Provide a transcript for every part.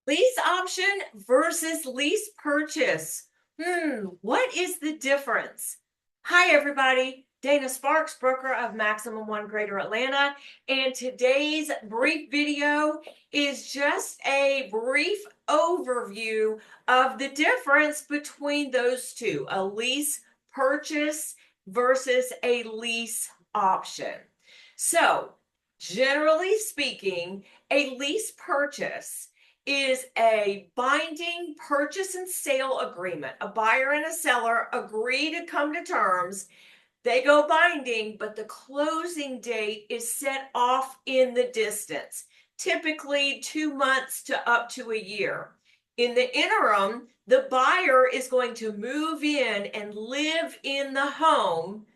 Lease option versus lease purchase. What is the difference? Hi, everybody. Dana Sparks, broker of Maximum One Greater Atlanta. And today's brief video is just a brief overview of the difference between those two, a lease purchase versus a lease option. So, generally speaking, a lease purchase is a binding purchase and sale agreement. A buyer and a seller agree to come to terms. They go binding, but the closing date is set off in the distance, typically 2 months to up to a year. In the interim, the buyer is going to move in and live in the home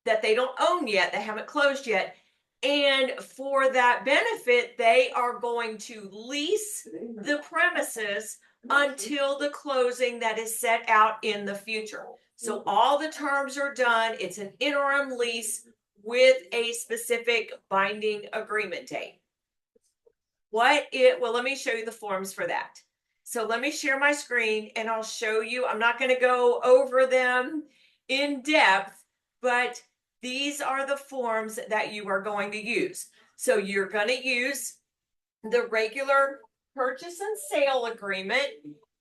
that they don't own yet, they haven't closed yet. And for that benefit, they are going to lease the premises until the closing that is set out in the future. So all the terms are done. It's an interim lease with a specific binding agreement date. Well, let me show you the forms for that. So let me share my screen and I'll show you. I'm not going to go over them in depth, but these are the forms that you are going to use. So you're going to use the regular purchase and sale agreement,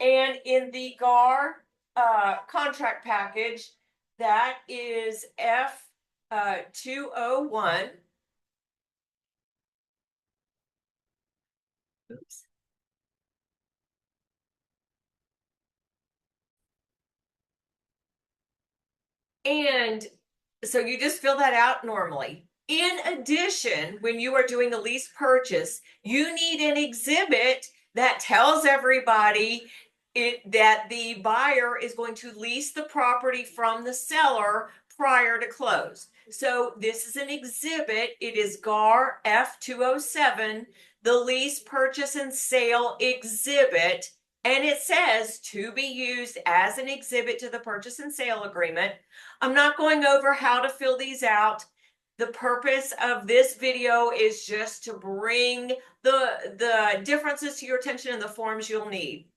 and in the GAR contract package, that is F201. Oops. And so you just fill that out normally. In addition, when you are doing a lease purchase, you need an exhibit that tells everybody that the buyer is going to lease the property from the seller prior to close. So this is an exhibit. It is GAR F207, the lease purchase and sale exhibit. And it says to be used as an exhibit to the purchase and sale agreement. I'm not going over how to fill these out. The purpose of this video is just to bring the differences to your attention and the forms you'll need.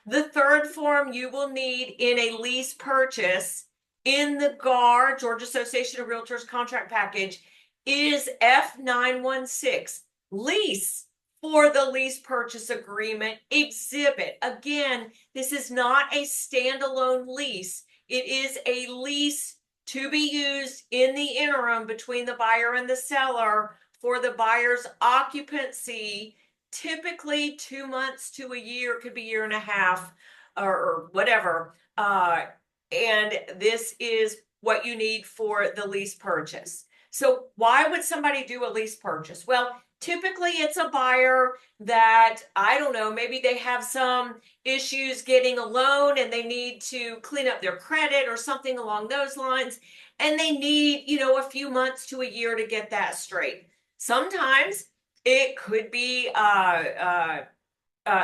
The third form you will need in a lease purchase in the GAR, Georgia Association of Realtors contract package, is F916, lease for the lease purchase agreement exhibit. Again, this is not a standalone lease. It is a lease to be used in the interim between the buyer and the seller for the buyer's occupancy, typically 2 months to a year, could be a year and a half or whatever. And this is what you need for the lease purchase. So why would somebody do a lease purchase? Well, typically it's a buyer that, I don't know, maybe they have some issues getting a loan and they need to clean up their credit or something along those lines. And they need, a few months to a year to get that straight. Sometimes it could be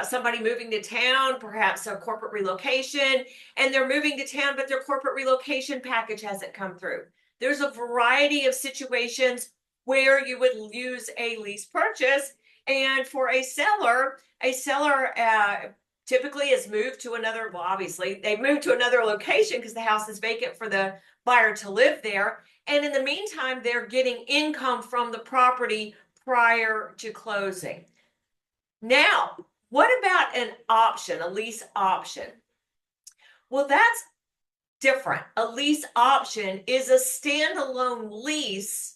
somebody moving to town, perhaps a corporate relocation, and they're moving to town, but their corporate relocation package hasn't come through. There's a variety of situations where you would use a lease purchase. And for a seller typically has moved to another, well, obviously they moved to another location because the house is vacant for the buyer to live there. And in the meantime, they're getting income from the property prior to closing. Now, what about an option, a lease option? Well, that's different. A lease option is a standalone lease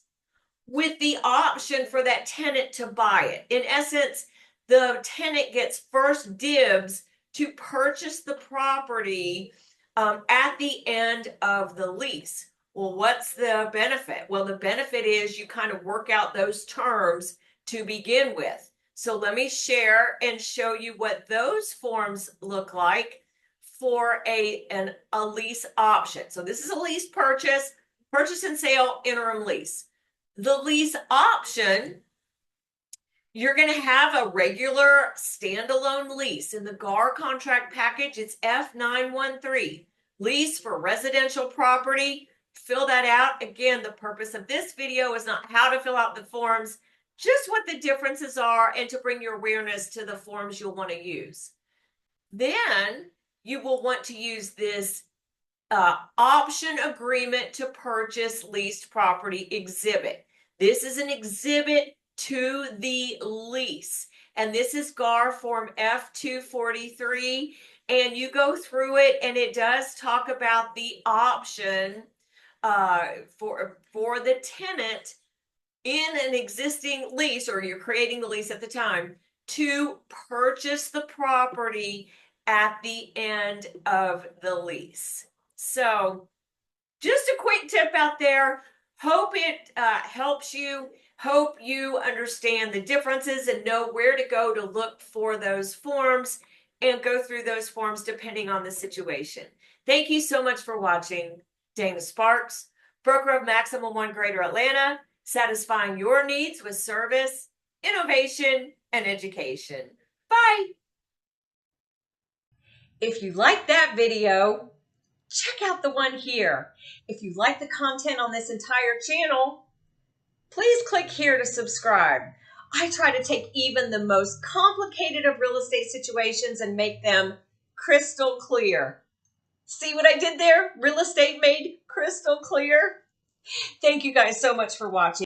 with the option for that tenant to buy it. In essence, the tenant gets first dibs to purchase the property at the end of the lease. Well, what's the benefit? Well, the benefit is you kind of work out those terms to begin with. So let me share and show you what those forms look like for a lease option. So this is a lease purchase and sale interim lease. The lease option, you're going to have a regular standalone lease. In the GAR contract package, it's F913, lease for residential property. Fill that out. Again, the purpose of this video is not how to fill out the forms, just what the differences are and to bring your awareness to the forms you'll want to use. Then you will want to use this option agreement to purchase leased property exhibit. This is an exhibit to the lease, and this is GAR form F243, and you go through it and it does talk about the option for the tenant in an existing lease, or you're creating the lease at the time, to purchase the property at the end of the lease. So just a quick tip out there. Hope it helps you. Hope you understand the differences and know where to go to look for those forms and go through those forms depending on the situation. Thank you so much for watching. Dana Sparks, broker of Maximum One Greater Atlanta, satisfying your needs with service, innovation, and education. Bye. If you like that video, check out the one here. If you like the content on this entire channel, please click here to subscribe. I try to take even the most complicated of real estate situations and make them crystal clear. See what I did there? Real estate made crystal clear. Thank you guys so much for watching.